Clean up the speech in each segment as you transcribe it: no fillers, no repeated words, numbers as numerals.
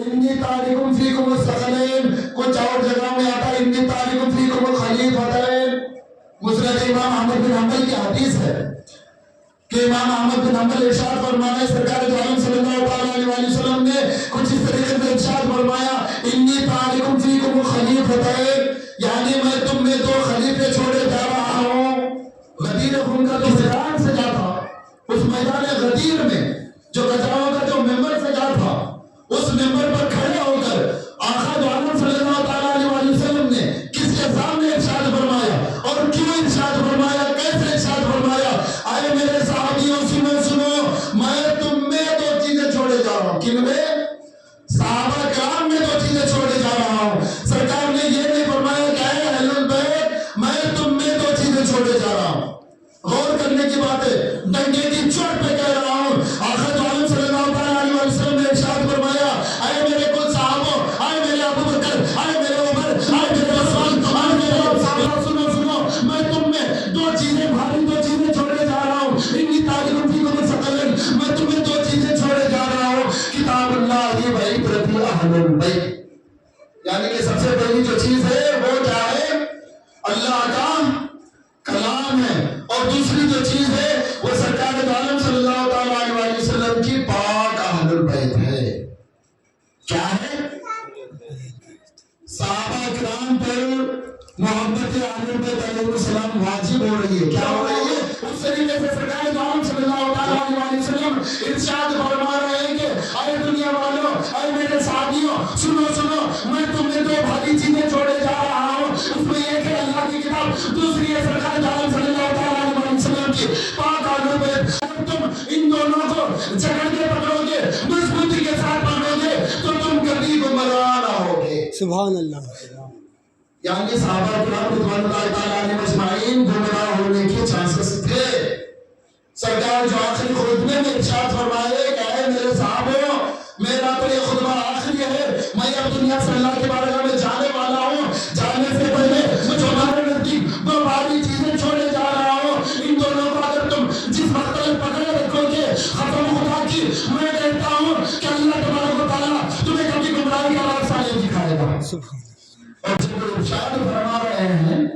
انی تارکم فیکم الثقلین، کچھ اور جگہ میں آتا ہے انی تارکم فیکم الخلیفتین۔ مسند امام احمد بن حنبل کی حدیث ہے کہ امام احمد بن حنبل ارشاد فرمایا، سرکار دو عالم صلی اللہ علیہ وآلہ وسلم نے کچھ اس طریقے سے ارشاد فرمایا، انی تارکم فیکم الخلیفتین، یعنی میں تم میں دو خلیفے چھوڑے جا رہا ہوں۔ غدیر خون کا جو میدان سجا تھا، اس میدان غدیر میں جو گجراؤں کا جو ممبر سجا تھا، اس ممبر پر کھڑے ہو کر آقا دو عالم صلی اللہ علیہ وآلہ وسلم نے کس کے سامنے ارشاد فرمایا اور کیوں ارشاد فرمایا، کیسے ارشاد فرمایا؟ آئے میرے صحابیوں سنو سنو، میں تم میں دو چیزیں چھوڑے جا رہا ہوں۔ کن میں؟ صحابہ کرام میں دو چیزیں چھوڑے جا رہا ہوں۔ سرکار نے یہ نہیں فرمایا کہ اے اہل البیت، میں تم میں دو چیزیں چھوڑے جا رہا ہوں۔ غور کرنے کی بات ہے، ڈنگے کی چوٹ پہ کہہ رہا ہوں۔ آقا دو عالم صلی اللہ علیہ وسلم نے ارشاد فرمایا، اے میرے کل صحابوں، اے میرے ابو بکر، اے میرے عمر، اے میرے عثمان، اے میرے صحابہ، سنو سنو، میں تم میں دو چیزیں بھاری دو چیزیں چھوڑے جا رہا ہوں۔ انی تارکم فیکم الثقلین، میں تمہیں دو چیزیں چھوڑے جا رہا ہوں، کتاب اللہ و عبرت اہل البیت، یعنی کہ سب سے پہلی جو چیز ہے وہ کیا ہے؟ اللہ کا کلام ہے، اور دوسری جو چیز ہے وہ سرکار دو عالم صلی اللہ علیہ وسلم کی پاک اہل البیت ہے۔ کیا ہے؟ صحابہ کرام پر محبت اہل البیت علیہ السلام واجب ہو رہی ہے۔ کیا ہو رہی ہے؟ اس طریقے سے سرکار دو عالم صلی اللہ علیہ وسلم ارشاد فرما رہے ہیں کہ اے دنیا والوں، اے میرے صحابیوں، سنو سنو، میں تمہیں دو بھاری چیزیں چھوڑے جا رہا ہوں۔ اس میں ایک ہے اللہ کی کتاب، دوسری ہے سرکار دو عالم صلی اللہ علیہ وسلم کی پاک اہل البیت۔ اگر تم ان دونوں کو جکڑ کے پکڑو گے، مضبوطی کے ساتھ پکڑو گے، تو تم کبھی گمراہ نہ ہوگے۔ سبحان اللہ۔ یعنی صحابہ کرام رضوان اللہ تعالیٰ علیہم اجمعین گمراہ ہونے کے چانسز تھے۔ سرکار جو آخری خطبے میں ارشاد فرمائے کہ اے میرے صحابوں، میرا تو یہ خطبہ آخری ہے، میں اب دنیا سے اللہ کے بارگاہ میں جانے والا ہوں۔ جانے سے پہلے مجھے ہمارے نزدیک دو باری چیزیں چھوڑے جا رہا ہوں۔ ان دونوں کو اگر تم جس وقت تک پکڑے رکھو گے، قسم خدا کی میں کہتا ہوں کہ اللہ تبارک و تعالیٰ تمہیں کبھی گمراہی کا راستہ نہیں دکھائے گا۔ اور جب ارشاد فرما رہے ہیں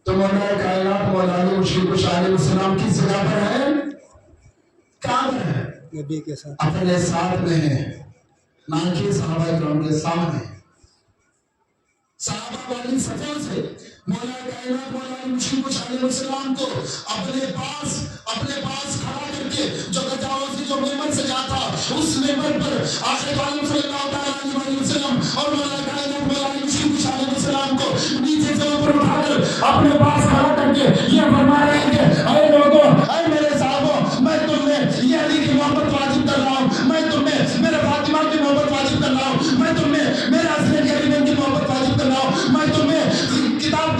تو مولا کائنات مولا علی مشرق شاہ علیہ السلام کس جگہ پر ہے؟ کہاں پر ہے؟ نبی کے ساتھ، اپنے ساتھ میں ہے، نہ کہ صحابہ کرام کے سامنے۔ صحابہ والی سفر سے مولا کائنات مولا علی مشرق شاہ علیہ السلام کو اپنے پاس کھڑا کر کے جو گجاؤں سے جو ممبر سجا تھا، اس ممبر پر آقا عالم صلی اللہ علیہ وسلم اور مولا کائنات مولا علی مشرق شاہ علیہ السلام کو نیچے سے اوپر اٹھا کر اپنے پاس کھڑا کر کے یہ فرما رہے ہیں کہ اے لوگوں، اے میرے صحابوں، میں تم میں یہ علی کی محبت واجب کر رہا ہوں، میں تم میں میرے فاطمہ کی محبت واجب کر رہا ہوں، میں تم میں میرے حسن کریم کی محبت واجب کر رہا ہوں، میں تم میں کتاب